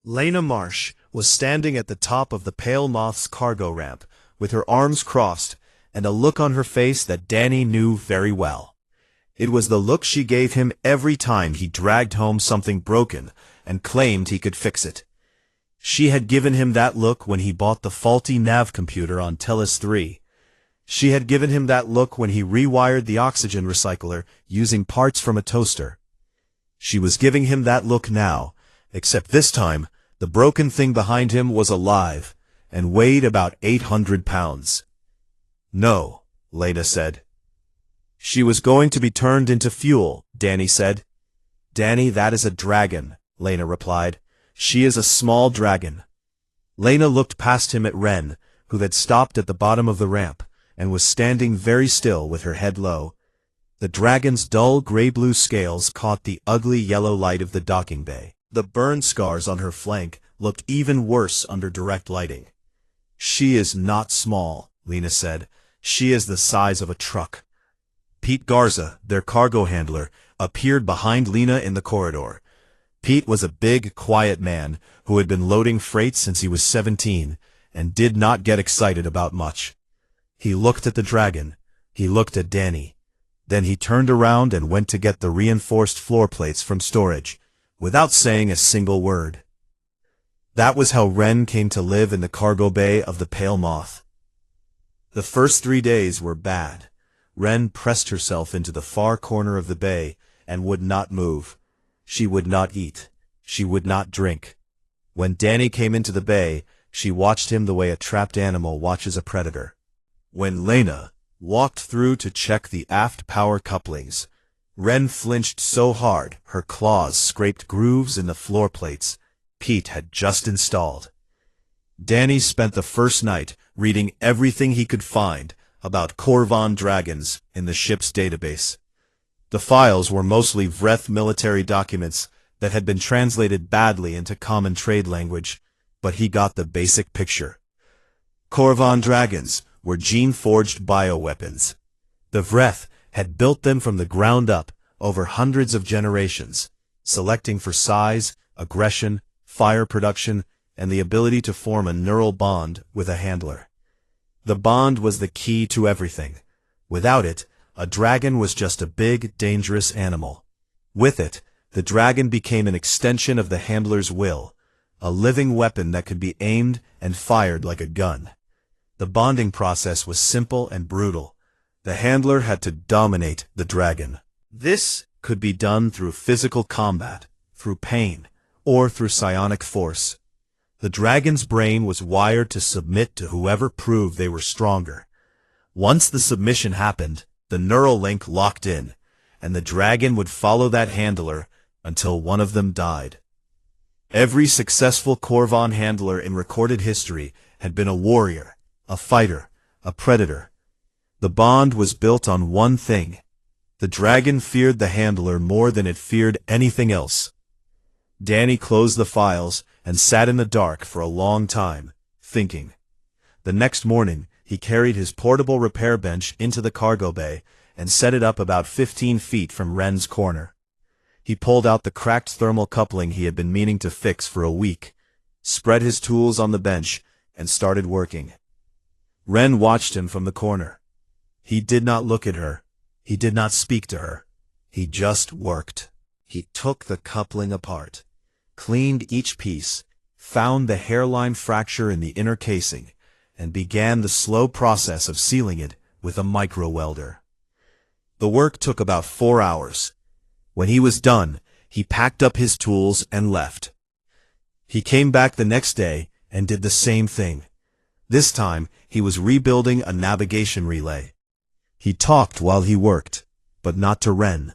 Lena Marsh was standing at the top of the Pale Moth's cargo ramp, with her arms crossed, and a look on her face that Danny knew very well. It was the look she gave him every time he dragged home something broken and claimed he could fix it. She had given him that look when he bought the faulty nav computer on Tellus 3. She had given him that look when he rewired the oxygen recycler using parts from a toaster. She was giving him that look now, except this time, the broken thing behind him was alive, and weighed about 800 pounds. No, Lena said. She was going to be turned into fuel, Danny said. Danny, that is a dragon, Lena replied. She is a small dragon. Lena looked past him at Ren, who had stopped at the bottom of the ramp, and was standing very still with her head low. The dragon's dull gray-blue scales caught the ugly yellow light of the docking bay. The burn scars on her flank looked even worse under direct lighting. She is not small, Lena said. She is the size of a truck. Pete Garza, their cargo handler, appeared behind Lena in the corridor. Pete was a big, quiet man who had been loading freight since he was 17 and did not get excited about much. He looked at the dragon. He looked at Danny. Then he turned around and went to get the reinforced floor plates from storage, without saying a single word. That was how Ren came to live in the cargo bay of the Pale Moth. The first 3 days were bad. Ren pressed herself into the far corner of the bay and would not move. She would not eat. She would not drink. When Danny came into the bay, she watched him the way a trapped animal watches a predator. When Lena walked through to check the aft power couplings, Ren flinched so hard her claws scraped grooves in the floor plates Pete had just installed. Danny spent the first night reading everything he could find about Korvan dragons in the ship's database. The files were mostly Vreth military documents that had been translated badly into common trade language, but he got the basic picture. Korvan dragons were gene-forged bioweapons. The Vreth had built them from the ground up over hundreds of generations, selecting for size, aggression, fire production, and the ability to form a neural bond with a handler. The bond was the key to everything. Without it, a dragon was just a big, dangerous animal. With it, the dragon became an extension of the handler's will, a living weapon that could be aimed and fired like a gun. The bonding process was simple and brutal. The handler had to dominate the dragon. This could be done through physical combat, through pain, or through psionic force. The dragon's brain was wired to submit to whoever proved they were stronger. Once the submission happened, the neural link locked in, and the dragon would follow that handler until one of them died. Every successful Korvan handler in recorded history had been a warrior, a fighter, a predator. The bond was built on one thing. The dragon feared the handler more than it feared anything else. Danny closed the files and sat in the dark for a long time, thinking. The next morning, he carried his portable repair bench into the cargo bay and set it up about 15 feet from Ren's corner. He pulled out the cracked thermal coupling he had been meaning to fix for a week, spread his tools on the bench, and started working. Ren watched him from the corner. He did not look at her. He did not speak to her. He just worked. He took the coupling apart, cleaned each piece, found the hairline fracture in the inner casing, and began the slow process of sealing it with a micro-welder. The work took about 4 hours. When he was done, he packed up his tools and left. He came back the next day and did the same thing. This time, he was rebuilding a navigation relay. He talked while he worked, but not to Ren.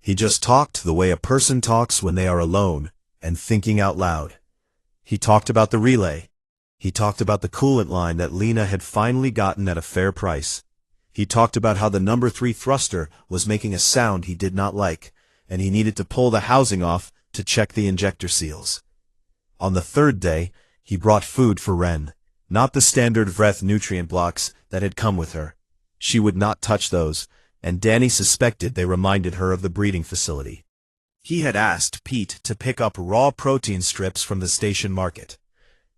He just talked the way a person talks when they are alone and thinking out loud. He talked about the relay. He talked about the coolant line that Lena had finally gotten at a fair price. He talked about how the number 3 thruster was making a sound he did not like, and he needed to pull the housing off to check the injector seals. On the 3rd day, he brought food for Ren, not the standard Vreth nutrient blocks that had come with her. She would not touch those, and Danny suspected they reminded her of the breeding facility. He had asked Pete to pick up raw protein strips from the station market.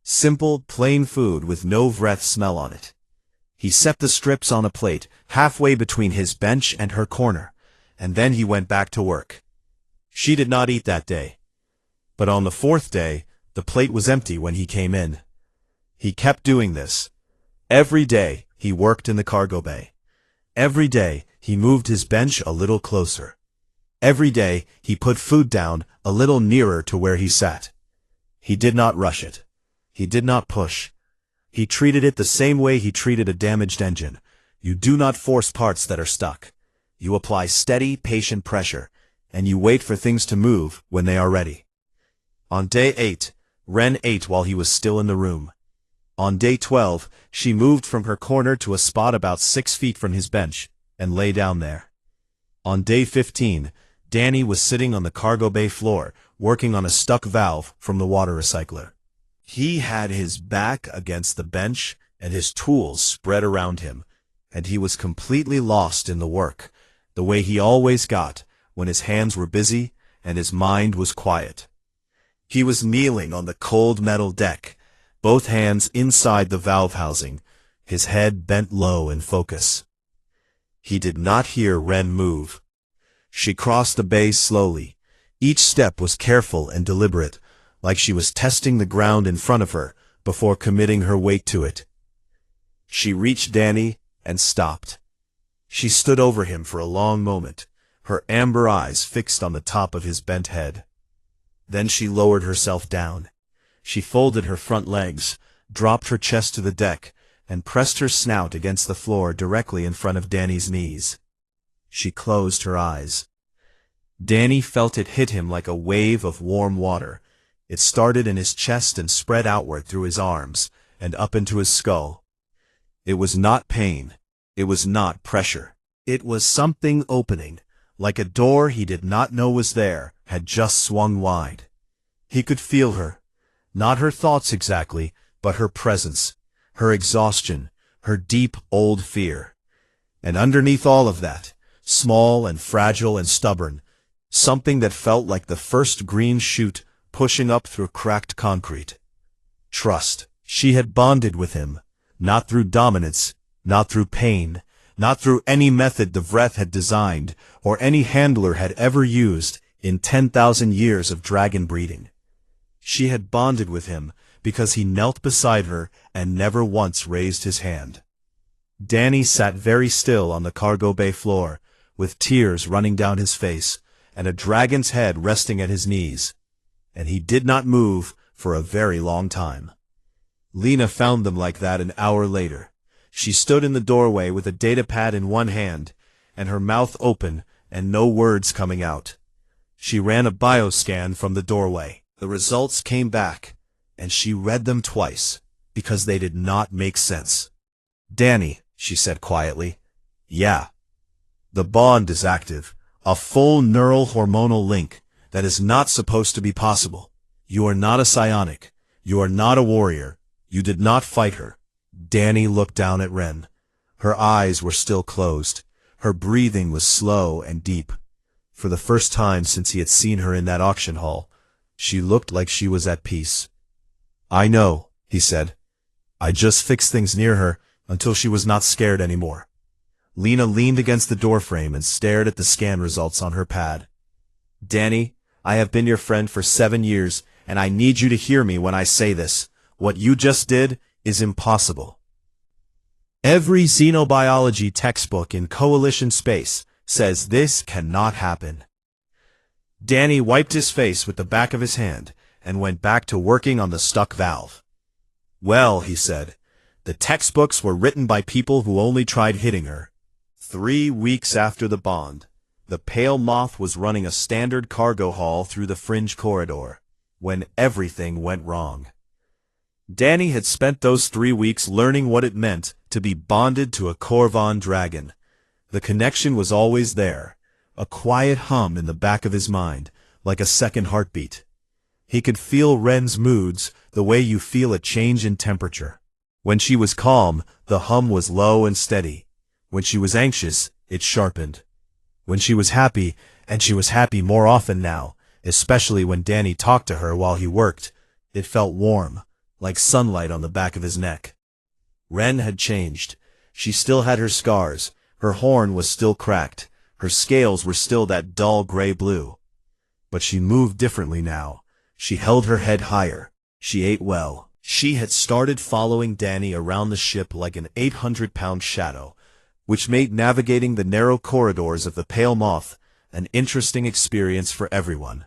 Simple, plain food with no breath smell on it. He set the strips on a plate halfway between his bench and her corner, and then he went back to work. She did not eat that day. But on the fourth day, the plate was empty when he came in. He kept doing this. Every day, he worked in the cargo bay. Every day, he moved his bench a little closer. Every day, he put food down a little nearer to where he sat. He did not rush it. He did not push. He treated it the same way he treated a damaged engine. You do not force parts that are stuck. You apply steady, patient pressure, and you wait for things to move when they are ready. On day 8, Ren ate while he was still in the room. On day 12, she moved from her corner to a spot about 6 feet from his bench, and lay down there. On day 15, Danny was sitting on the cargo bay floor, working on a stuck valve from the water recycler. He had his back against the bench and his tools spread around him, and he was completely lost in the work, the way he always got when his hands were busy and his mind was quiet. He was kneeling on the cold metal deck, both hands inside the valve housing, his head bent low in focus. He did not hear Ren move. She crossed the bay slowly. Each step was careful and deliberate, like she was testing the ground in front of her before committing her weight to it. She reached Danny and stopped. She stood over him for a long moment, her amber eyes fixed on the top of his bent head. Then she lowered herself down. She folded her front legs, dropped her chest to the deck, and pressed her snout against the floor directly in front of Danny's knees. She closed her eyes. Danny felt it hit him like a wave of warm water. It started in his chest and spread outward through his arms and up into his skull. It was not pain. It was not pressure. It was something opening, like a door he did not know was there had just swung wide. He could feel her. Not her thoughts exactly, but her presence, her exhaustion, her deep old fear. And underneath all of that, small and fragile and stubborn, something that felt like the first green shoot pushing up through cracked concrete. Trust. She had bonded with him, not through dominance, not through pain, not through any method the Vreth had designed or any handler had ever used in 10,000 years of dragon breeding. She had bonded with him because he knelt beside her and never once raised his hand. Danny sat very still on the cargo bay floor, with tears running down his face and a dragon's head resting at his knees, and he did not move for a very long time. Lena found them like that an hour later. She stood in the doorway with a datapad in one hand and her mouth open and no words coming out. She ran a bioscan from the doorway. The results came back, and she read them twice, because they did not make sense. "Danny," she said quietly. "Yeah. The bond is active, a full neural hormonal link that is not supposed to be possible. You are not a psionic. You are not a warrior. You did not fight her." Danny looked down at Ren. Her eyes were still closed. Her breathing was slow and deep. For the first time since he had seen her in that auction hall, she looked like she was at peace. "I know," he said. "I just fixed things near her until she was not scared anymore." Lena leaned against the doorframe and stared at the scan results on her pad. "Danny, I have been your friend for 7 years, and I need you to hear me when I say this. What you just did is impossible. Every xenobiology textbook in Coalition space says this cannot happen." Danny wiped his face with the back of his hand and went back to working on the stuck valve. "Well," he said, "the textbooks were written by people who only tried hitting her." 3 weeks after the bond, the Pale Moth was running a standard cargo haul through the fringe corridor, when everything went wrong. Danny had spent those 3 weeks learning what it meant to be bonded to a Korvan dragon. The connection was always there, a quiet hum in the back of his mind, like a second heartbeat. He could feel Ren's moods the way you feel a change in temperature. When she was calm, the hum was low and steady. When she was anxious, it sharpened. When she was happy, and she was happy more often now, especially when Danny talked to her while he worked. It felt warm, like sunlight on the back of his neck. Ren had changed. She still had her scars, her horn was still cracked, her scales were still that dull gray-blue. But she moved differently now. She held her head higher. She ate well. She had started following Danny around the ship like an 800-pound shadow, which made navigating the narrow corridors of the Pale Moth an interesting experience for everyone.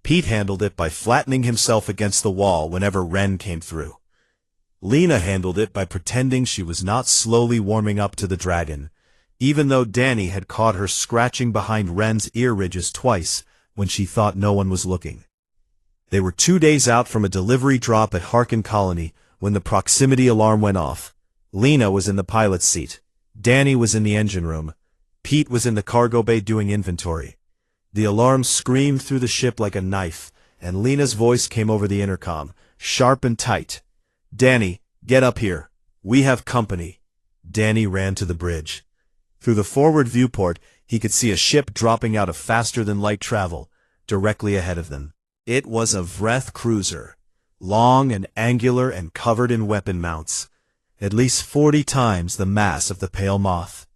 Pete handled it by flattening himself against the wall whenever Ren came through. Lena handled it by pretending she was not slowly warming up to the dragon, even though Danny had caught her scratching behind Ren's ear ridges twice when she thought no one was looking. They were 2 days out from a delivery drop at Harkin Colony when the proximity alarm went off. Lena was in the pilot's seat. Danny was in the engine room. Pete was in the cargo bay doing inventory. The alarm screamed through the ship like a knife, and Lena's voice came over the intercom, sharp and tight. "Danny, get up here. We have company." Danny ran to the bridge. Through the forward viewport, he could see a ship dropping out of faster-than-light travel, directly ahead of them. It was a Vreth cruiser, long and angular and covered in weapon mounts, at least 40 times the mass of the Pale Moth.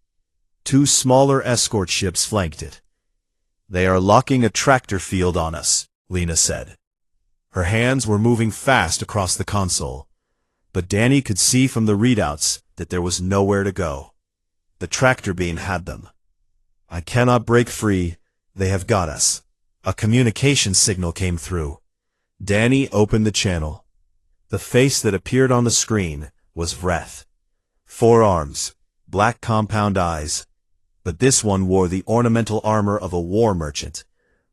2 smaller escort ships flanked it. "They are locking a tractor field on us," Lena said. Her hands were moving fast across the console, but Danny could see from the readouts that there was nowhere to go. The tractor beam had them. "I cannot break free. They have got us." A communication signal came through. Danny opened the channel. The face that appeared on the screen was Vreth. 4 arms, black compound eyes. But this one wore the ornamental armor of a war merchant,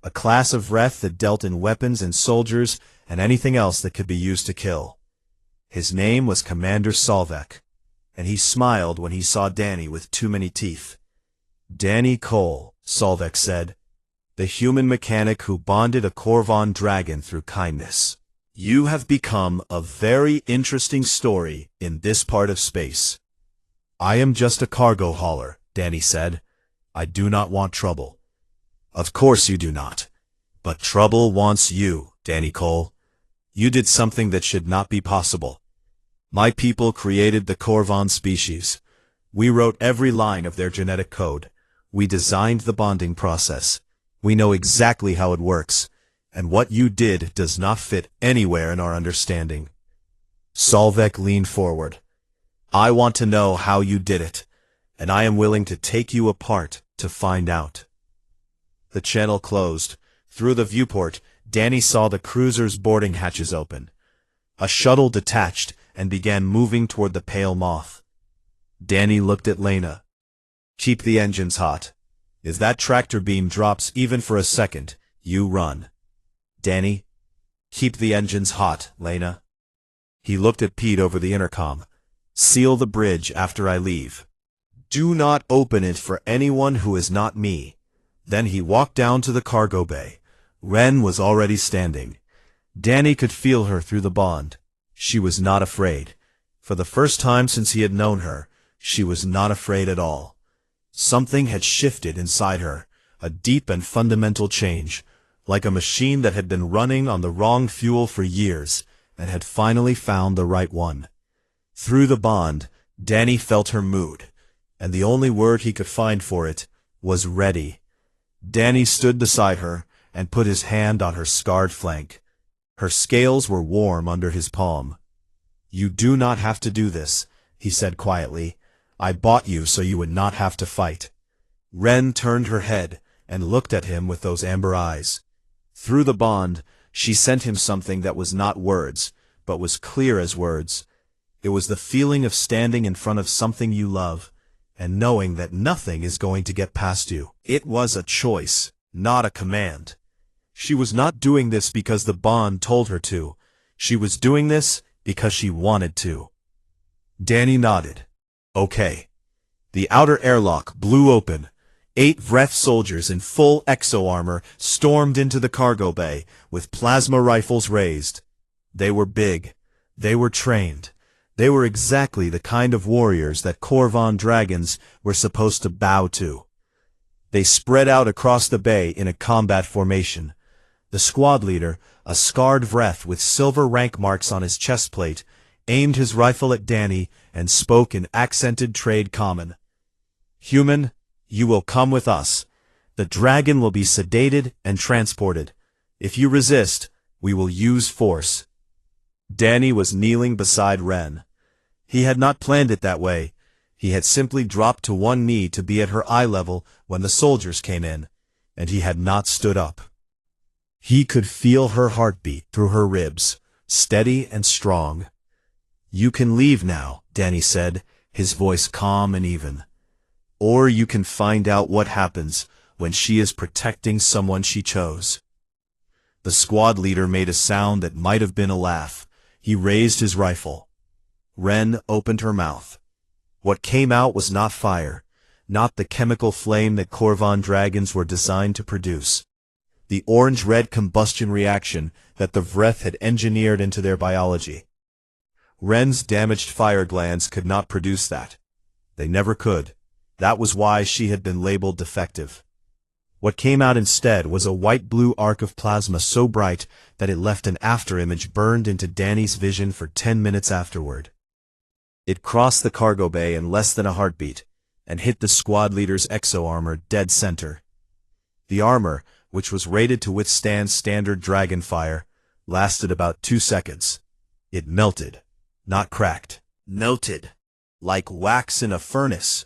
a class of Vreth that dealt in weapons and soldiers and anything else that could be used to kill. His name was Commander Solvek, and he smiled when he saw Danny with too many teeth. "Danny Cole," Solvek said, "the human mechanic who bonded a Korvan dragon through kindness. You have become a very interesting story in this part of space." "I am just a cargo hauler," Danny said. "I do not want trouble." "Of course you do not. But trouble wants you, Danny Cole. You did something that should not be possible. My people created the Korvan species. We wrote every line of their genetic code. We designed the bonding process. We know exactly how it works, and what you did does not fit anywhere in our understanding." Solvek leaned forward. "I want to know how you did it, and I am willing to take you apart to find out." The channel closed. Through the viewport, Danny saw the cruiser's boarding hatches open. A shuttle detached and began moving toward the Pale Moth. Danny looked at Lena. "Keep the engines hot. If that tractor beam drops even for a second, you run." "Danny, keep the engines hot, Lena." He looked at Pete over the intercom. "Seal the bridge after I leave. Do not open it for anyone who is not me." Then he walked down to the cargo bay. Ren was already standing. Danny could feel her through the bond. She was not afraid. For the first time since he had known her, she was not afraid at all. Something had shifted inside her, a deep and fundamental change, like a machine that had been running on the wrong fuel for years and had finally found the right one. Through the bond, Danny felt her mood, and the only word he could find for it was ready. Danny stood beside her and put his hand on her scarred flank. Her scales were warm under his palm. "You do not have to do this," he said quietly. "I bought you so you would not have to fight." Ren turned her head and looked at him with those amber eyes. Through the bond, she sent him something that was not words, but was clear as words. It was the feeling of standing in front of something you love, and knowing that nothing is going to get past you. It was a choice, not a command. She was not doing this because the bond told her to. She was doing this because she wanted to. Danny nodded. "Okay." The outer airlock blew open. 8 Vreth soldiers in full exo-armor stormed into the cargo bay, with plasma rifles raised. They were big. They were trained. They were exactly the kind of warriors that Korvan dragons were supposed to bow to. They spread out across the bay in a combat formation, The squad leader, a scarred Vreth with silver rank marks on his chest plate, aimed his rifle at Danny and spoke in accented trade common. "Human, you will come with us. The dragon will be sedated and transported. If you resist, we will use force." Danny was kneeling beside Ren. He had not planned it that way. He had simply dropped to one knee to be at her eye level when the soldiers came in, and he had not stood up. He could feel her heartbeat through her ribs, steady and strong. "You can leave now," Danny said, his voice calm and even. "Or you can find out what happens when she is protecting someone she chose." The squad leader made a sound that might have been a laugh. He raised his rifle. Ren opened her mouth. What came out was not fire, not the chemical flame that Korvan dragons were designed to produce. The orange-red combustion reaction that the Vreth had engineered into their biology. Ren's damaged fire glands could not produce that. They never could. That was why she had been labeled defective. What came out instead was a white-blue arc of plasma so bright that it left an afterimage burned into Danny's vision for 10 minutes afterward. It crossed the cargo bay in less than a heartbeat, and hit the squad leader's exo-armor dead center. The armor, which was rated to withstand standard dragon fire, lasted about 2 seconds. It melted, not cracked, melted, like wax in a furnace,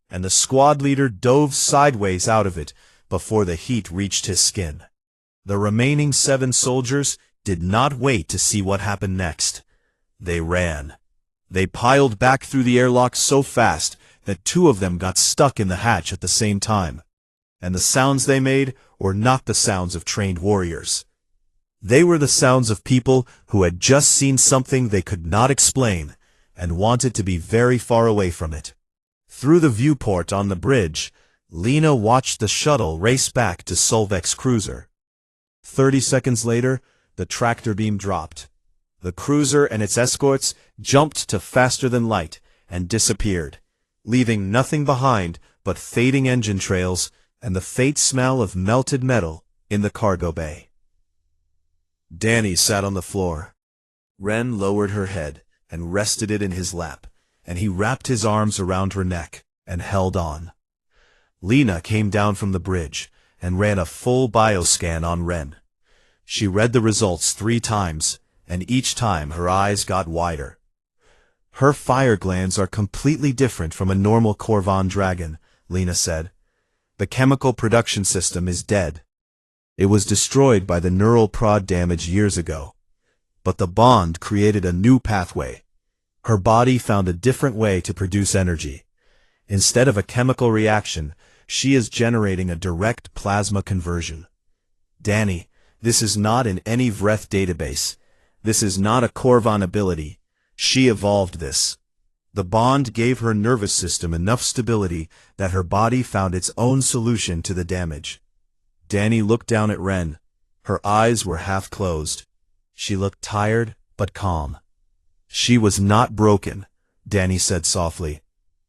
and the squad leader dove sideways out of it before the heat reached his skin. The remaining 7 soldiers did not wait to see what happened next. They ran. They piled back through the airlock so fast that 2 of them got stuck in the hatch at the same time. And the sounds they made were not the sounds of trained warriors. They were the sounds of people who had just seen something they could not explain and wanted to be very far away from it. Through the viewport on the bridge, Lena watched the shuttle race back to Solvek's cruiser. 30 seconds later, the tractor beam dropped. The cruiser and its escorts jumped to faster than light and disappeared, leaving nothing behind but fading engine trails and the faint smell of melted metal in the cargo bay. Danny sat on the floor. Ren lowered her head and rested it in his lap, and he wrapped his arms around her neck and held on. Lena came down from the bridge and ran a full bioscan on Ren. She read the results 3 times, and each time her eyes got wider. "Her fire glands are completely different from a normal Korvan dragon," Lena said. "The chemical production system is dead. It was destroyed by the neural prod damage years ago. But the bond created a new pathway. Her body found a different way to produce energy. Instead of a chemical reaction, she is generating a direct plasma conversion. Danny, this is not in any Vreth database. This is not a Korvan ability. She evolved this. The bond gave her nervous system enough stability that her body found its own solution to the damage." Danny looked down at Ren. Her eyes were half closed. She looked tired but calm. "She was not broken," Danny said softly.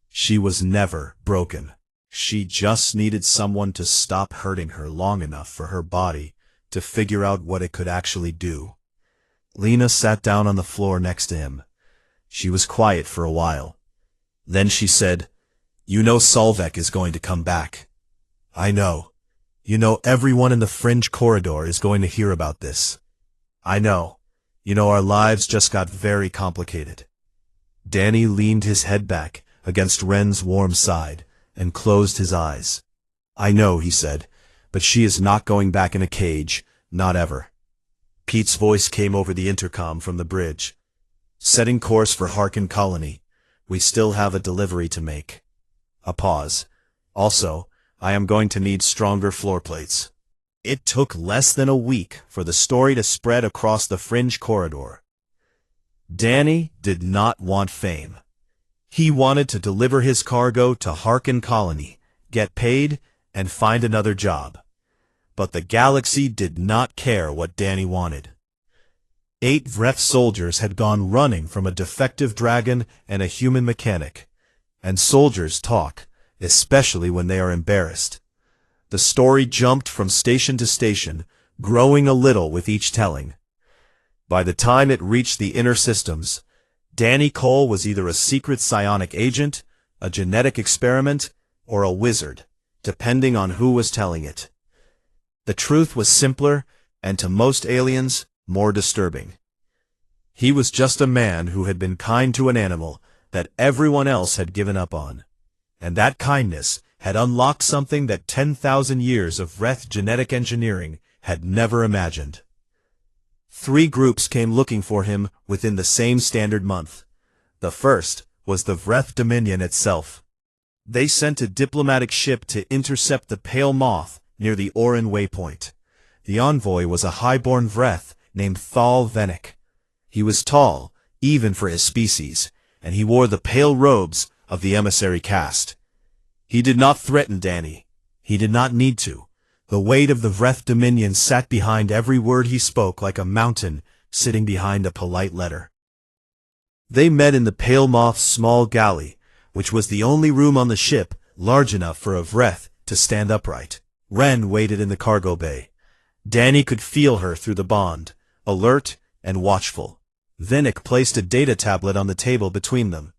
"She was never broken. She just needed someone to stop hurting her long enough for her body to figure out what it could actually do." Lena sat down on the floor next to him. She was quiet for a while. Then she said, "You know Solvek is going to come back." "I know. You know everyone in the fringe corridor is going to hear about this." "I know. You know our lives just got very complicated." Danny leaned his head back against Ren's warm side and closed his eyes. "I know," he said, "but she is not going back in a cage, not ever." Pete's voice came over the intercom from the bridge. "Setting course for Harkin Colony. We still have a delivery to make." A pause. "Also, I am going to need stronger floor plates." It took less than a week for the story to spread across the fringe corridor. Danny did not want fame. He wanted to deliver his cargo to Harkin Colony, get paid, and find another job. But the galaxy did not care what Danny wanted. 8 Vreth soldiers had gone running from a defective dragon and a human mechanic. And soldiers talk, especially when they are embarrassed. The story jumped from station to station, growing a little with each telling. By the time it reached the inner systems, Danny Cole was either a secret psionic agent, a genetic experiment, or a wizard, depending on who was telling it. The truth was simpler, and to most aliens, more disturbing. He was just a man who had been kind to an animal that everyone else had given up on. And that kindness had unlocked something that 10,000 years of Vreth genetic engineering had never imagined. 3 groups came looking for him within the same standard month. The first was the Vreth Dominion itself. They sent a diplomatic ship to intercept the Pale Moth near the Orin waypoint. The envoy was a highborn Vreth named Thal Vennik. He was tall, even for his species, and he wore the pale robes of the emissary caste. He did not threaten Danny. He did not need to. The weight of the Vreth Dominion sat behind every word he spoke like a mountain sitting behind a polite letter. They met in the Pale Moth's small galley, which was the only room on the ship large enough for a Vreth to stand upright. Ren waited in the cargo bay. Danny could feel her through the bond, alert and watchful. Vennik placed a data tablet on the table between them.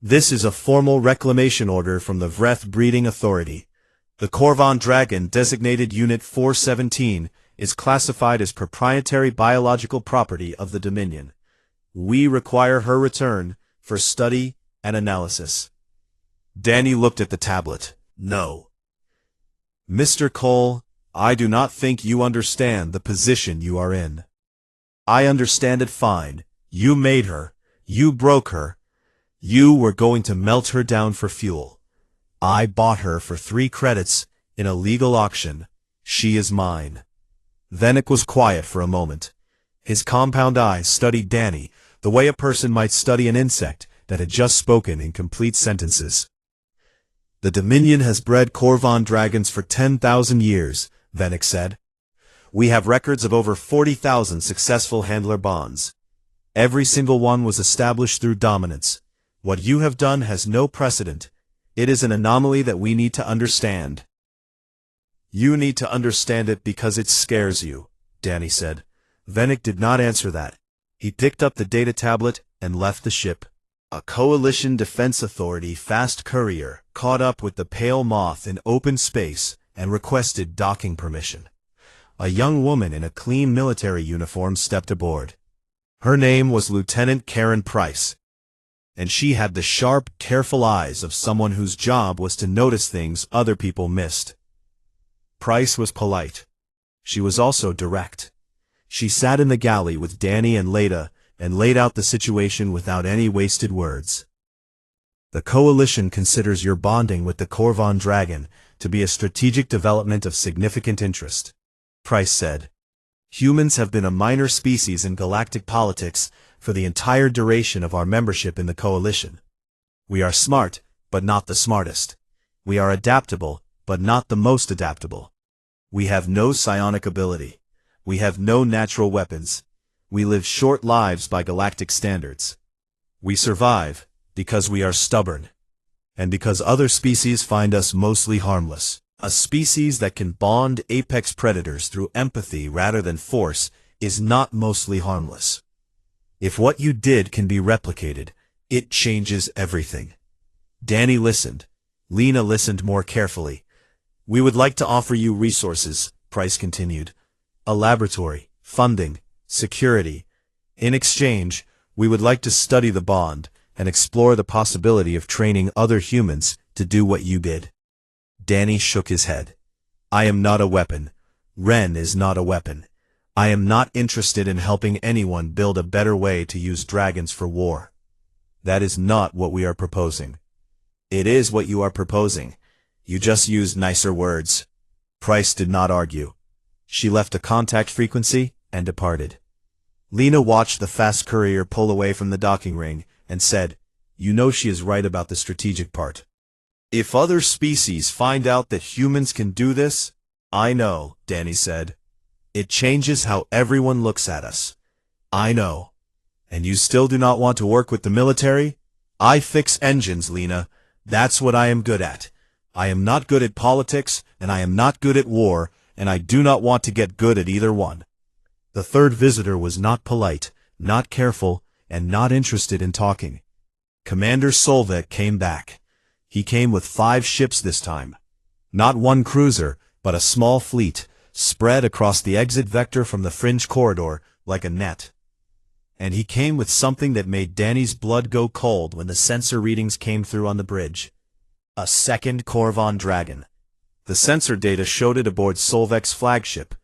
This is a formal reclamation order from the Vreth Breeding Authority. The Korvan Dragon designated Unit 417 is classified as proprietary biological property of the Dominion. We require her return for study and analysis. Danny looked at the tablet. No. Mr. Cole, I do not think you understand the position you are in. I understand it fine. You made her. You broke her. You were going to melt her down for fuel. I bought her for 3 credits in a legal auction. She is mine. Vennik was quiet for a moment. His compound eyes studied Danny the way a person might study an insect that had just spoken in complete sentences. The Dominion has bred Korvan dragons for 10,000 years, Vennik said. We have records of over 40,000 successful handler bonds. Every single one was established through dominance. What you have done has no precedent. It is an anomaly that we need to understand. You need to understand it because it scares you, Danny said. Vennik did not answer that. He picked up the data tablet and left the ship. A Coalition Defense Authority fast courier caught up with the Pale Moth in open space and requested docking permission. A young woman in a clean military uniform stepped aboard. Her name was Lieutenant Karen Price, and she had the sharp, careful eyes of someone whose job was to notice things other people missed. Price was polite. She was also direct. She sat in the galley with Danny and Leda and laid out the situation without any wasted words. The Coalition considers your bonding with the Korvan Dragon to be a strategic development of significant interest, Price said. Humans have been a minor species in galactic politics for the entire duration of our membership in the Coalition. We are smart, but not the smartest. We are adaptable, but not the most adaptable. We have no psionic ability. We have no natural weapons. We live short lives by galactic standards. We survive because we are stubborn, and because other species find us mostly harmless. A species that can bond apex predators through empathy rather than force is not mostly harmless. If what you did can be replicated, it changes everything. Danny listened. Lena listened more carefully. We would like to offer you resources, Price continued. A laboratory, funding, security. In exchange, we would like to study the bond and explore the possibility of training other humans to do what you did. Danny shook his head. I am not a weapon. Ren is not a weapon. I am not interested in helping anyone build a better way to use dragons for war. That is not what we are proposing. It is what you are proposing. You just used nicer words. Price did not argue. She left a contact frequency and departed. Lena watched the fast courier pull away from the docking ring and said, You know she is right about the strategic part. If other species find out that humans can do this, I know, Danny said. It changes how everyone looks at us. I know. And you still do not want to work with the military? I fix engines, Lena. That's what I am good at. I am not good at politics, and I am not good at war, and I do not want to get good at either one. The third visitor was not polite, not careful, and not interested in talking. Commander Solvek came back. He came with 5 ships this time. Not one cruiser, but a small fleet, spread across the exit vector from the fringe corridor like a net. And he came with something that made Danny's blood go cold when the sensor readings came through on the bridge. A second Korvan dragon. The sensor data showed it aboard Solvek's flagship,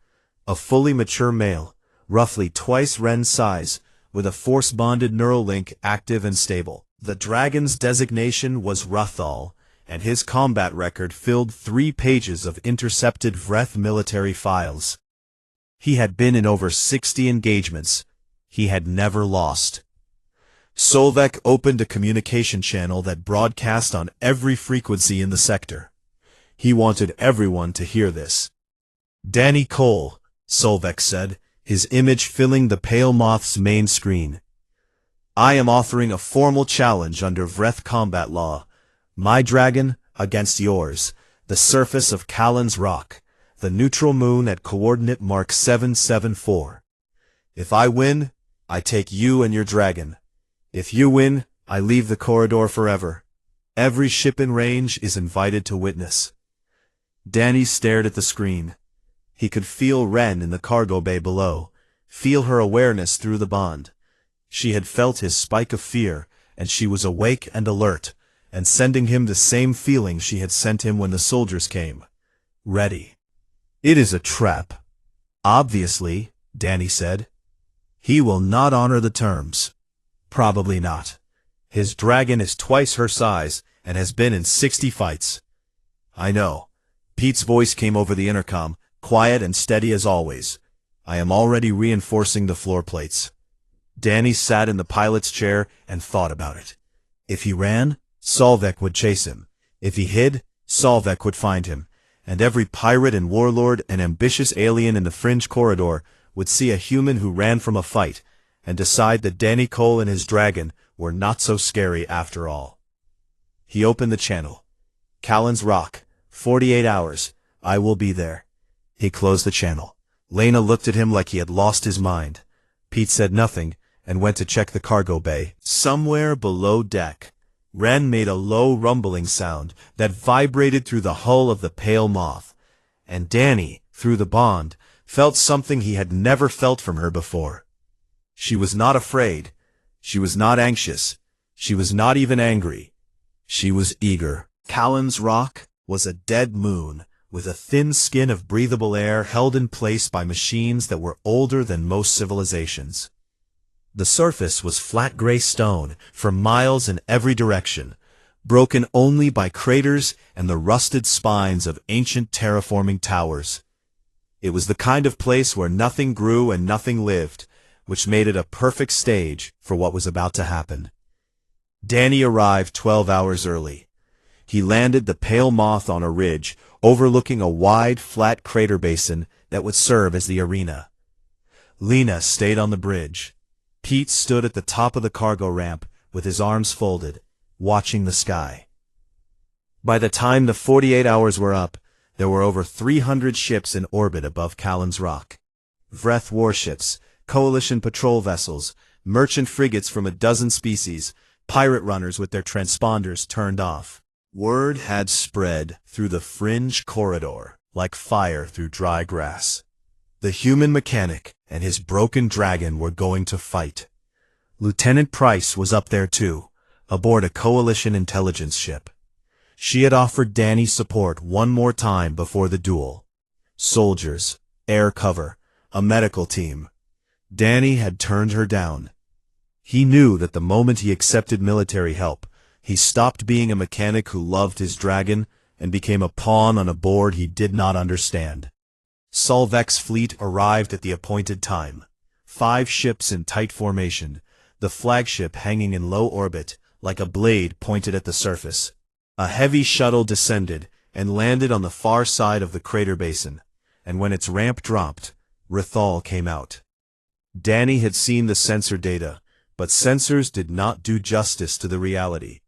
a fully mature male, roughly twice Ren's size, with a force-bonded neural link active and stable. The dragon's designation was Ruthal, and his combat record filled 3 pages of intercepted Vreth military files. He had been in over 60 engagements. He had never lost. Solvek opened a communication channel that broadcast on every frequency in the sector. He wanted everyone to hear this. "Danny Cole," Solvek said, his image filling the Pale Moth's main screen. "I am offering a formal challenge under Vreth combat law. My dragon against yours, the surface of Callan's Rock, the neutral moon at coordinate mark 774. If I win, I take you and your dragon. If you win, I leave the corridor forever. Every ship in range is invited to witness." Danny stared at the screen. He could feel Ren in the cargo bay below, feel her awareness through the bond. She had felt his spike of fear, and she was awake and alert, and sending him the same feeling she had sent him when the soldiers came. Ready. "It is a trap." "Obviously," Danny said. "He will not honor the terms." "Probably not. His dragon is twice her size, and has been in 60 fights." "I know." Pete's voice came over the intercom, quiet and steady as always. "I am already reinforcing the floor plates." Danny sat in the pilot's chair and thought about it. If he ran, Solvek would chase him. If he hid, Solvek would find him. And every pirate and warlord and ambitious alien in the fringe corridor would see a human who ran from a fight and decide that Danny Cole and his dragon were not so scary after all. He opened the channel. "Callan's Rock, 48 hours. I will be there." He closed the channel. Lena looked at him like he had lost his mind. Pete said nothing and went to check the cargo bay. Somewhere below deck, Ren made a low rumbling sound that vibrated through the hull of the Pale Moth, and Danny, through the bond, felt something he had never felt from her before. She was not afraid. She was not anxious. She was not even angry. She was eager. Callan's Rock was a dead moon, with a thin skin of breathable air held in place by machines that were older than most civilizations. The surface was flat gray stone for miles in every direction, broken only by craters and the rusted spines of ancient terraforming towers. It was the kind of place where nothing grew and nothing lived, which made it a perfect stage for what was about to happen. Danny arrived 12 hours early. He landed the Pale Moth on a ridge overlooking a wide, flat crater basin that would serve as the arena. Lena stayed on the bridge. Pete stood at the top of the cargo ramp with his arms folded, watching the sky. By the time the 48 hours were up, there were over 300 ships in orbit above Callan's Rock. Vreth warships, coalition patrol vessels, merchant frigates from a dozen species, pirate runners with their transponders turned off. Word had spread through the fringe corridor like fire through dry grass. The human mechanic and his broken dragon were going to fight. Lieutenant Price was up there too, aboard a coalition intelligence ship. She had offered Danny support one more time before the duel. Soldiers, air cover, a medical team. Danny had turned her down. He knew that the moment he accepted military help, he stopped being a mechanic who loved his dragon and became a pawn on a board he did not understand. Solvek's fleet arrived at the appointed time. 5 ships in tight formation, the flagship hanging in low orbit like a blade pointed at the surface. A heavy shuttle descended and landed on the far side of the crater basin, and when its ramp dropped, Ruthal came out. Danny had seen the sensor data, but sensors did not do justice to the reality.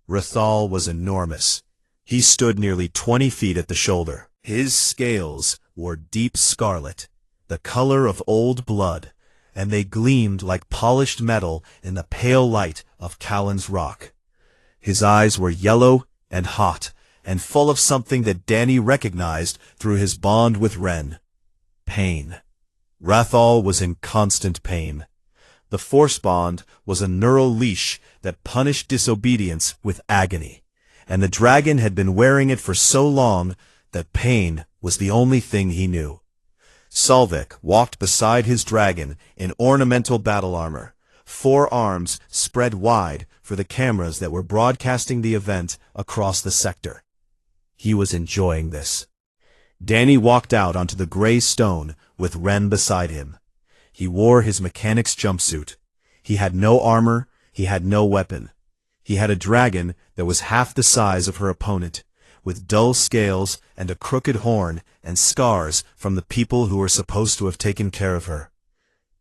Ruthal was enormous. He stood nearly 20 feet at the shoulder. His scales were deep scarlet, the color of old blood, and they gleamed like polished metal in the pale light of Callan's rock. His eyes were yellow and hot, and full of something that Danny recognized through his bond with Ren. Pain. Rathal was in constant pain. The Force bond was a neural leash that punished disobedience with agony, and the dragon had been wearing it for so long that pain was the only thing he knew. Solvek walked beside his dragon in ornamental battle armor, 4 arms spread wide for the cameras that were broadcasting the event across the sector. He was enjoying this. Danny walked out onto the gray stone with Ren beside him. He wore his mechanic's jumpsuit. He had no armor, he had no weapon. He had a dragon that was half the size of her opponent, with dull scales and a crooked horn and scars from the people who were supposed to have taken care of her.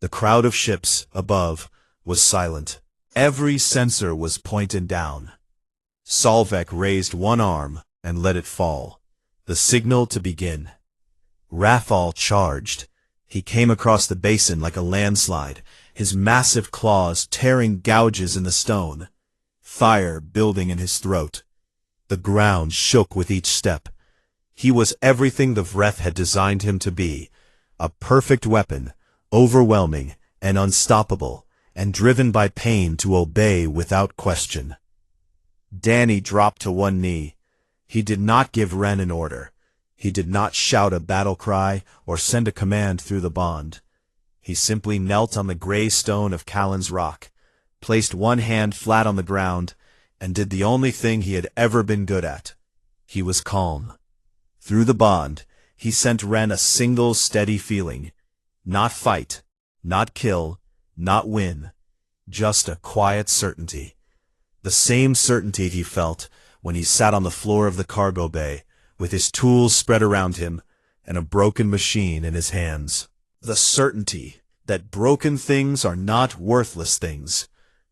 The crowd of ships above was silent. Every sensor was pointed down. Solvek raised one arm and let it fall, the signal to begin. Rathal charged. He came across the basin like a landslide, his massive claws tearing gouges in the stone, fire building in his throat. The ground shook with each step. He was everything the Vreth had designed him to be, a perfect weapon, overwhelming and unstoppable, and driven by pain to obey without question. Danny dropped to one knee. He did not give Ren an order. He did not shout a battle cry or send a command through the bond. He simply knelt on the gray stone of Callan's rock, placed one hand flat on the ground, and did the only thing he had ever been good at. He was calm. Through the bond, he sent Ren a single steady feeling. Not fight, not kill, not win, just a quiet certainty. The same certainty he felt when he sat on the floor of the cargo bay, with his tools spread around him and a broken machine in his hands. The certainty that broken things are not worthless things.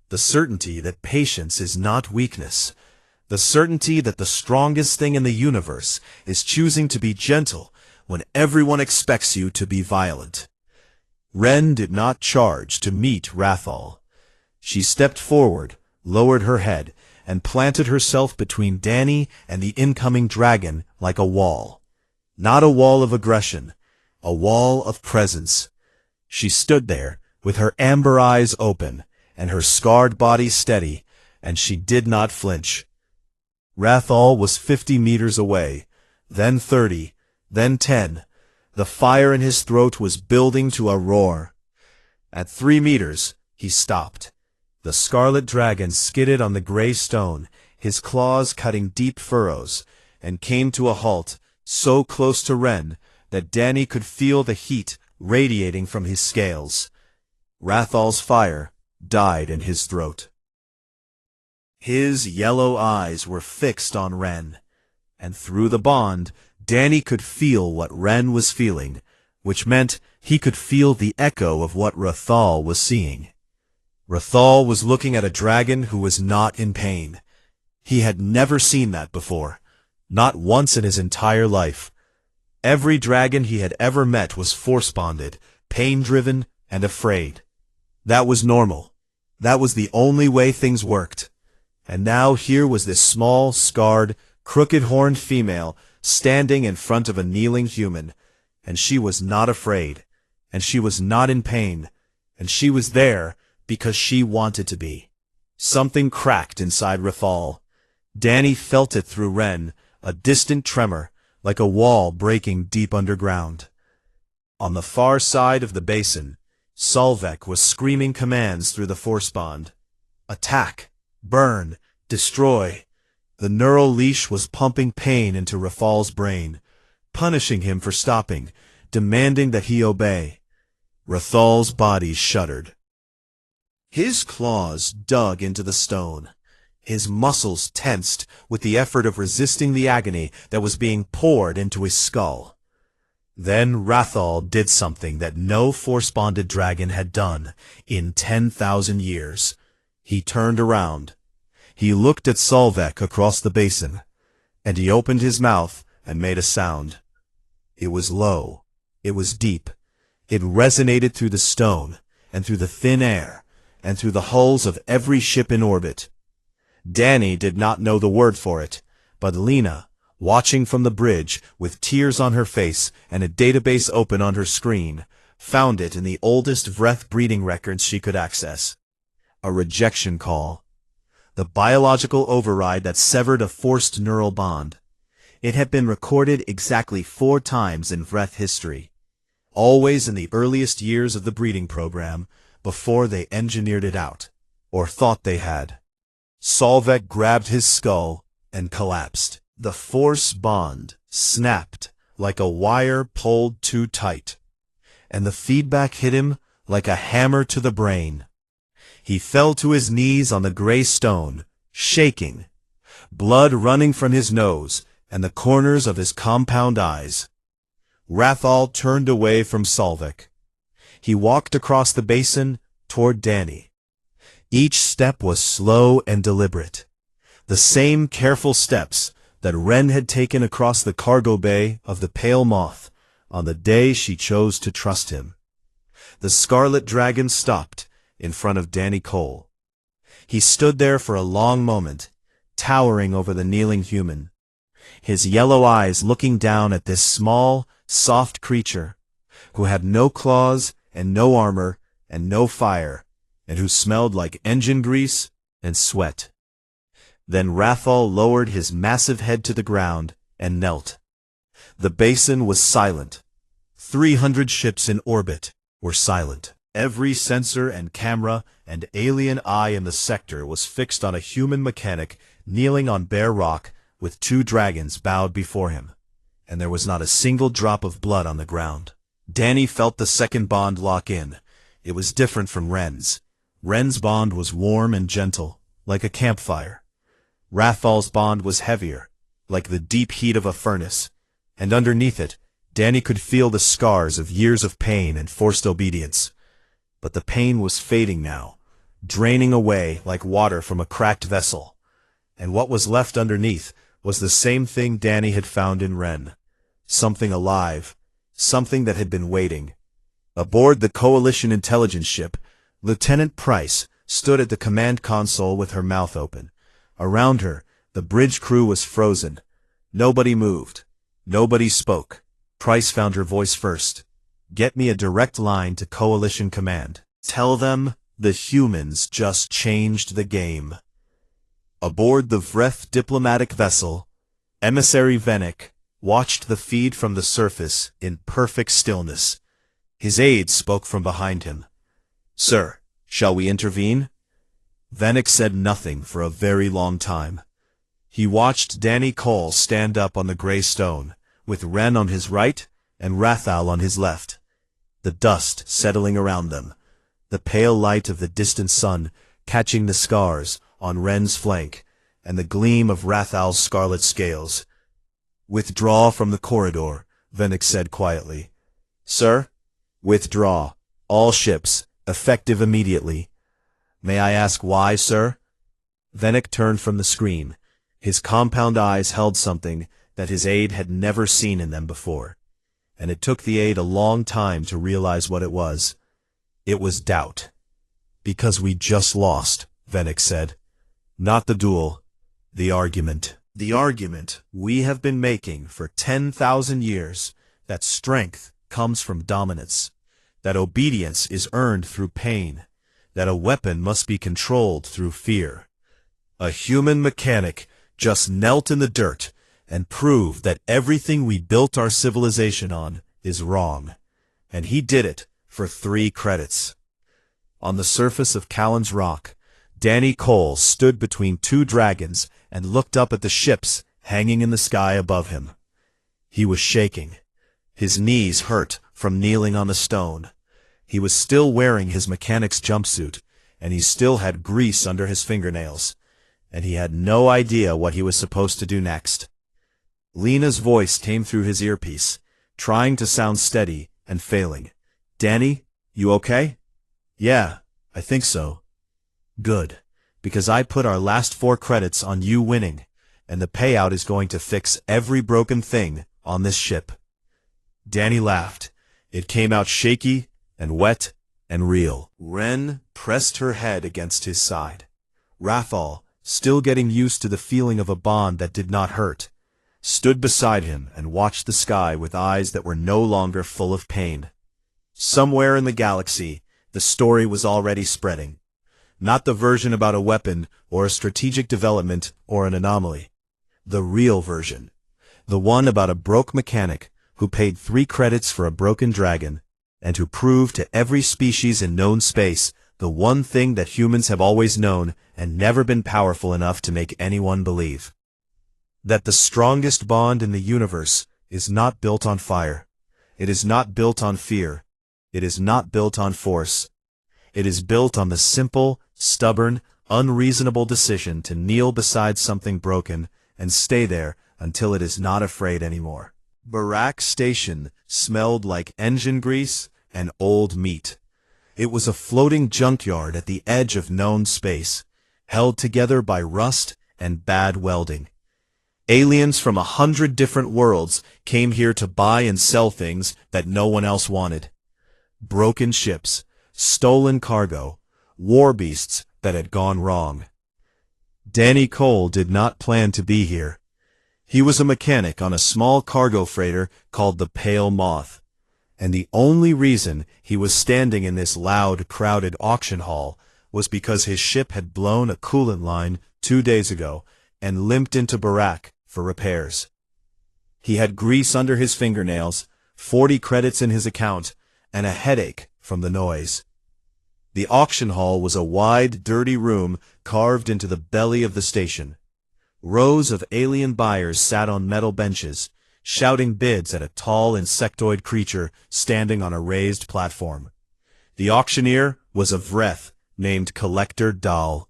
The certainty that patience is not weakness. The certainty that the strongest thing in the universe is choosing to be gentle when everyone expects you to be violent. Ren did not charge to meet Rathal. She stepped forward, lowered her head, and planted herself between Danny and the incoming dragon like a wall. Not a wall of aggression, a wall of presence. She stood there, with her amber eyes open, and her scarred body steady, and she did not flinch. Rathal was 50 meters away, then 30, then 10. The fire in his throat was building to a roar. At 3 meters, he stopped. The scarlet dragon skidded on the gray stone, his claws cutting deep furrows, and came to a halt, so close to Ren that Danny could feel the heat radiating from his scales. Rathal's fire died in his throat. His yellow eyes were fixed on Ren, and through the bond, Danny could feel what Ren was feeling, which meant he could feel the echo of what Rathal was seeing. Rathal was looking at a dragon who was not in pain. He had never seen that before, not once in his entire life. Every dragon he had ever met was force-bonded, pain-driven, and afraid. That was normal. That was the only way things worked. And now here was this small, scarred, crooked-horned female standing in front of a kneeling human, and she was not afraid, and she was not in pain, and she was there because she wanted to be. Something cracked inside Rathal. Danny felt it through Ren, a distant tremor, like a wall breaking deep underground. On the far side of the basin, Solvek was screaming commands through the force bond. Attack! Burn! Destroy! The neural leash was pumping pain into Rathal's brain, punishing him for stopping, demanding that he obey. Rathal's body shuddered. His claws dug into the stone. His muscles tensed with the effort of resisting the agony that was being poured into his skull. Then Rathal did something that no force-bonded dragon had done in 10,000 years. He turned around. He looked at Solvek across the basin, and he opened his mouth and made a sound. It was low, It was deep. It resonated through the stone, and through the thin air, and through the hulls of every ship in orbit. Danny did not know the word for it, but Lena, watching from the bridge, with tears on her face and a database open on her screen, found it in the oldest Vreth breeding records she could access. A rejection call. The biological override that severed a forced neural bond. It had been recorded exactly 4 times in Vreth history, always in the earliest years of the breeding program, before they engineered it out, or thought they had. Solvek grabbed his skull and collapsed. The force bond snapped like a wire pulled too tight, and the feedback hit him like a hammer to the brain. He fell to his knees on the gray stone, shaking, blood running from his nose and the corners of his compound eyes. Rathal turned away from Solvek. He walked across the basin toward Danny. Each step was slow and deliberate, the same careful steps that Wren had taken across the cargo bay of the Pale Moth on the day she chose to trust him. The Scarlet Dragon stopped in front of Danny Cole. He stood there for a long moment, towering over the kneeling human, his yellow eyes looking down at this small, soft creature, who had no claws and no armor and no fire, and who smelled like engine grease and sweat. Then Rathal lowered his massive head to the ground and knelt. The basin was silent. 300 ships in orbit were silent. Every sensor and camera and alien eye in the sector was fixed on a human mechanic kneeling on bare rock with 2 dragons bowed before him, and there was not a single drop of blood on the ground. Danny felt the second bond lock in. It was different from Wren's. Wren's bond was warm and gentle, like a campfire. Rathal's bond was heavier, like the deep heat of a furnace, and underneath it, Danny could feel the scars of years of pain and forced obedience. But the pain was fading now, draining away like water from a cracked vessel, and what was left underneath was the same thing Danny had found in Wren. Something alive, something that had been waiting. Aboard the Coalition intelligence ship, Lieutenant Price stood at the command console with her mouth open. Around her, the bridge crew was frozen. Nobody moved. Nobody spoke. Price found her voice first. "Get me a direct line to Coalition Command. Tell them the humans just changed the game." Aboard the Vreth diplomatic vessel, Emissary Vennek watched the feed from the surface in perfect stillness. His aide spoke from behind him. "Sir, shall we intervene?" Vennek said nothing for a very long time. He watched Danny Cole stand up on the gray stone, with Wren on his right and Rathal on his left. The dust settling around them, the pale light of the distant sun catching the scars on Wren's flank, and the gleam of Rathal's scarlet scales. "Withdraw from the corridor," Vennek said quietly. "Sir, withdraw. All ships, effective immediately." "May I ask why, sir?" Vennek turned from the screen. His compound eyes held something that his aide had never seen in them before, and it took the aide a long time to realize what it was. It was doubt. "Because we just lost," Vennek said. "Not the duel, the argument. The argument we have been making for 10,000 years, that strength comes from dominance, that obedience is earned through pain, that a weapon must be controlled through fear. A human mechanic just knelt in the dirt and proved that everything we built our civilization on is wrong, and he did it for 3 credits. On the surface of Callan's Rock, Danny Cole stood between 2 dragons and looked up at the ships hanging in the sky above him. He was shaking. His knees hurt from kneeling on the stone. He was still wearing his mechanic's jumpsuit, and he still had grease under his fingernails, and he had no idea what he was supposed to do next. Lena's voice came through his earpiece, trying to sound steady and failing. "Danny, you okay?" "Yeah, I think so." "Good, because I put our last 4 credits on you winning, and the payout is going to fix every broken thing on this ship." Danny laughed. It came out shaky and wet and real. Ren pressed her head against his side. Rathal, still getting used to the feeling of a bond that did not hurt, stood beside him and watched the sky with eyes that were no longer full of pain. Somewhere in the galaxy, the story was already spreading. Not the version about a weapon or a strategic development or an anomaly. The real version. The one about a broke mechanic who paid 3 credits for a broken dragon, and who proved to every species in known space the one thing that humans have always known and never been powerful enough to make anyone believe. That the strongest bond in the universe is not built on fire. It is not built on fear. It is not built on force. It is built on the simple, stubborn, unreasonable decision to kneel beside something broken and stay there until it is not afraid anymore. Barak Station smelled like engine grease and old meat. It was a floating junkyard at the edge of known space, held together by rust and bad welding. Aliens from 100 different worlds came here to buy and sell things that no one else wanted. Broken ships, stolen cargo, war beasts that had gone wrong. Danny Cole did not plan to be here. He was a mechanic on a small cargo freighter called the Pale Moth, and the only reason he was standing in this loud, crowded auction hall was because his ship had blown a coolant line 2 days ago and limped into Barak for repairs. He had grease under his fingernails, 40 credits in his account, and a headache from the noise. The auction hall was a wide, dirty room carved into the belly of the station. Rows of alien buyers sat on metal benches, shouting bids at a tall insectoid creature standing on a raised platform. The auctioneer was a Vreth named Collector Dahl.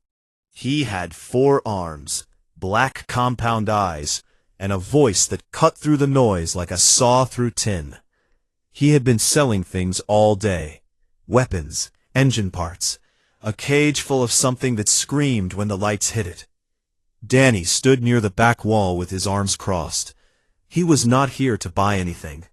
He had 4 arms, black compound eyes, and a voice that cut through the noise like a saw through tin. He had been selling things all day. Weapons, engine parts, a cage full of something that screamed when the lights hit it. Danny stood near the back wall with his arms crossed. He was not here to buy anything.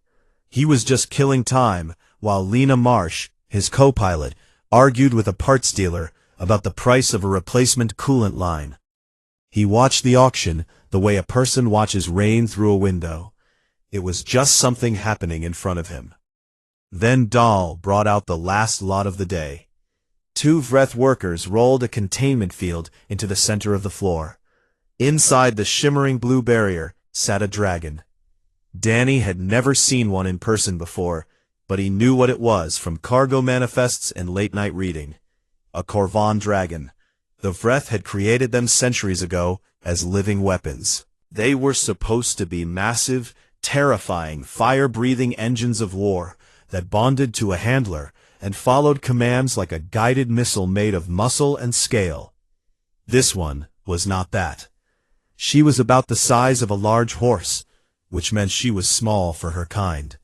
He was just killing time while Lena Marsh, his co-pilot, argued with a parts dealer about the price of a replacement coolant line. He watched the auction the way a person watches rain through a window. It was just something happening in front of him. Then Dahl brought out the last lot of the day. 2 Vreth workers rolled a containment field into the center of the floor. Inside the shimmering blue barrier sat a dragon. Danny had never seen one in person before, but he knew what it was from cargo manifests and late-night reading. A Korvan dragon. The Vreth had created them centuries ago as living weapons. They were supposed to be massive, terrifying, fire-breathing engines of war that bonded to a handler and followed commands like a guided missile made of muscle and scale. This one was not that. She was about the size of a large horse, which meant she was small for her kind.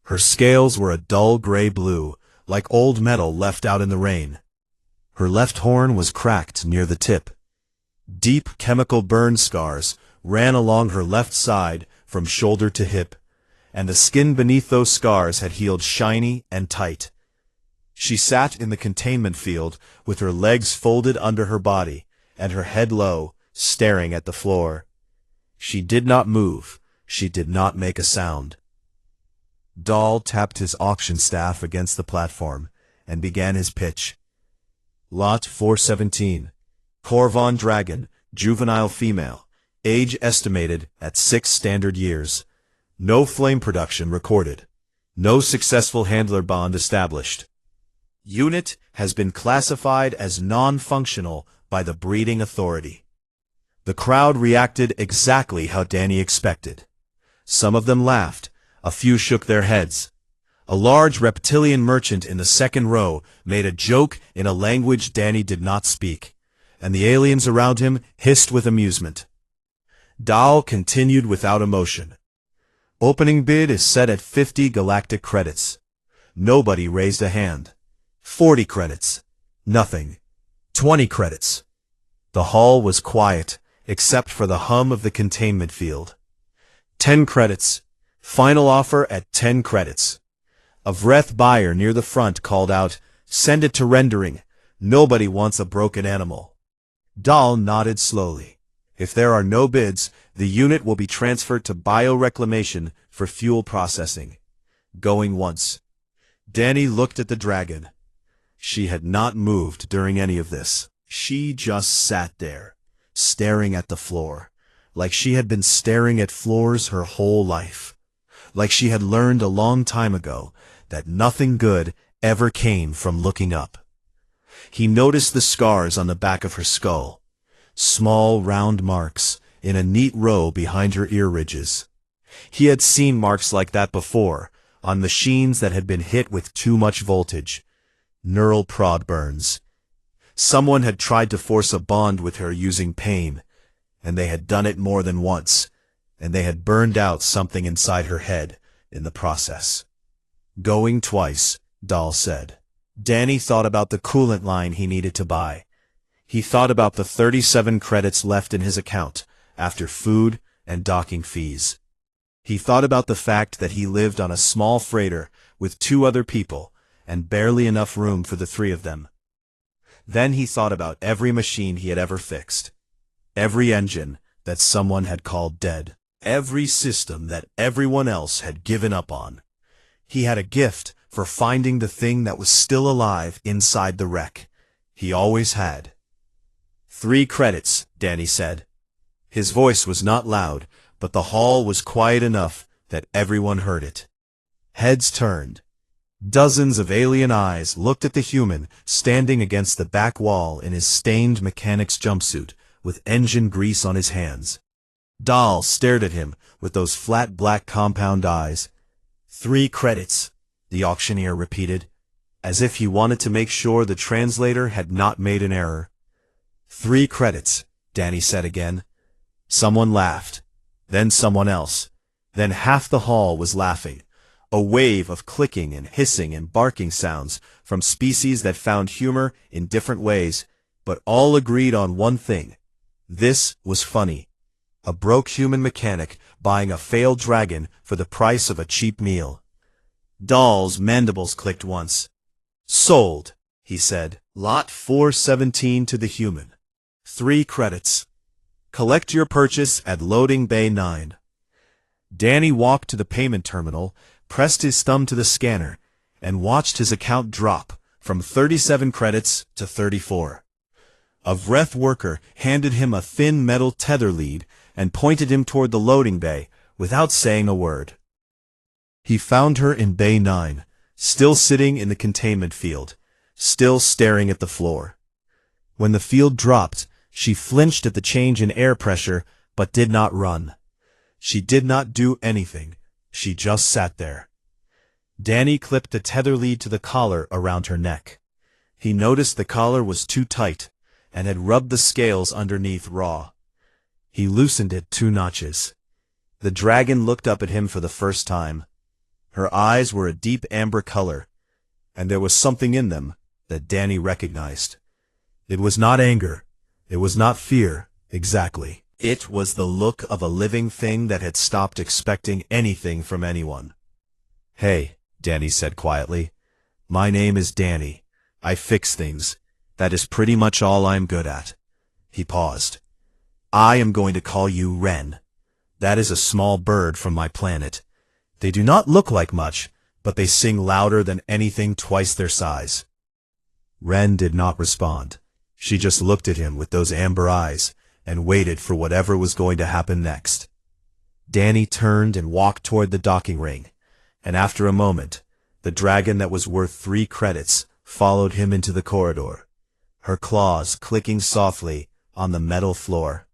Her scales were a dull gray blue, like old metal left out in the rain. Her left horn was cracked near the tip. Deep chemical burn scars ran along her left side from shoulder to hip, and the skin beneath those scars had healed shiny and tight. She sat in the containment field with her legs folded under her body and her head low, staring at the floor. She did not move. She did not make a sound. Dahl tapped his auction staff against the platform and began his pitch. Lot 417. Korvan dragon, juvenile female. Age estimated at 6 standard years. No flame production recorded. No successful handler bond established. Unit has been classified as non-functional by the breeding authority. The crowd reacted exactly how Danny expected. Some of them laughed. A few shook their heads. A large reptilian merchant in the second row made a joke in a language Danny did not speak, and the aliens around him hissed with amusement. Dahl continued without emotion. Opening bid is set at 50 galactic credits. Nobody raised a hand. 40 credits. Nothing. 20 credits. The hall was quiet, except for the hum of the containment field. 10 credits. Final offer at 10 credits. A Vreth buyer near the front called out, "Send it to rendering. Nobody wants a broken animal." Dahl nodded slowly. "If there are no bids, the unit will be transferred to bioreclamation for fuel processing." Going once. Danny looked at the dragon. She had not moved during any of this. She just sat there, staring at the floor, like she had been staring at floors her whole life. Like she had learned a long time ago that nothing good ever came from looking up. He noticed the scars on the back of her skull, small round marks in a neat row behind her ear ridges. He had seen marks like that before, on machines that had been hit with too much voltage. Neural prod burns. Someone had tried to force a bond with her using pain, and they had done it more than once, and they had burned out something inside her head in the process. Going twice, Dahl said. Danny thought about the coolant line he needed to buy. He thought about the 37 credits left in his account after food and docking fees. He thought about the fact that he lived on a small freighter with 2 other people and barely enough room for the 3 of them. Then he thought about every machine he had ever fixed, every engine that someone had called dead, every system that everyone else had given up on. He had a gift for finding the thing that was still alive inside the wreck. He always had. 3 credits, Danny said. His voice was not loud, but the hall was quiet enough that everyone heard it. Heads turned. Dozens of alien eyes looked at the human standing against the back wall in his stained mechanic's jumpsuit, with engine grease on his hands. Dahl stared at him with those flat black compound eyes. 3 credits, the auctioneer repeated, as if he wanted to make sure the translator had not made an error. 3 credits, Danny said again. Someone laughed, then someone else. Then half the hall was laughing. A wave of clicking and hissing and barking sounds from species that found humor in different ways, but all agreed on one thing. This was funny. A broke human mechanic buying a failed dragon for the price of a cheap meal. Dahl's mandibles clicked once. "Sold," he said. "Lot 417 to the human. 3 credits. Collect your purchase at loading bay 9. Danny walked to the payment terminal, pressed his thumb to the scanner, and watched his account drop from 37 credits to 34. A Vreth worker handed him a thin metal tether lead and pointed him toward the loading bay without saying a word. He found her in Bay 9, still sitting in the containment field, still staring at the floor. When the field dropped, she flinched at the change in air pressure, but did not run. She did not do anything. She just sat there. Danny clipped the tether lead to the collar around her neck. He noticed the collar was too tight and had rubbed the scales underneath raw. He loosened it 2 notches. The dragon looked up at him for the first time. Her eyes were a deep amber color, and there was something in them that Danny recognized. It was not anger. It was not fear, exactly. It was the look of a living thing that had stopped expecting anything from anyone. "Hey," Danny said quietly. "My name is Danny. I fix things. That is pretty much all I'm good at." He paused. "I am going to call you Wren. That is a small bird from my planet. They do not look like much, but they sing louder than anything twice their size." Wren did not respond. She just looked at him with those amber eyes and waited for whatever was going to happen next. Danny turned and walked toward the docking ring, and after a moment, the dragon that was worth 3 credits followed him into the corridor, her claws clicking softly on the metal floor.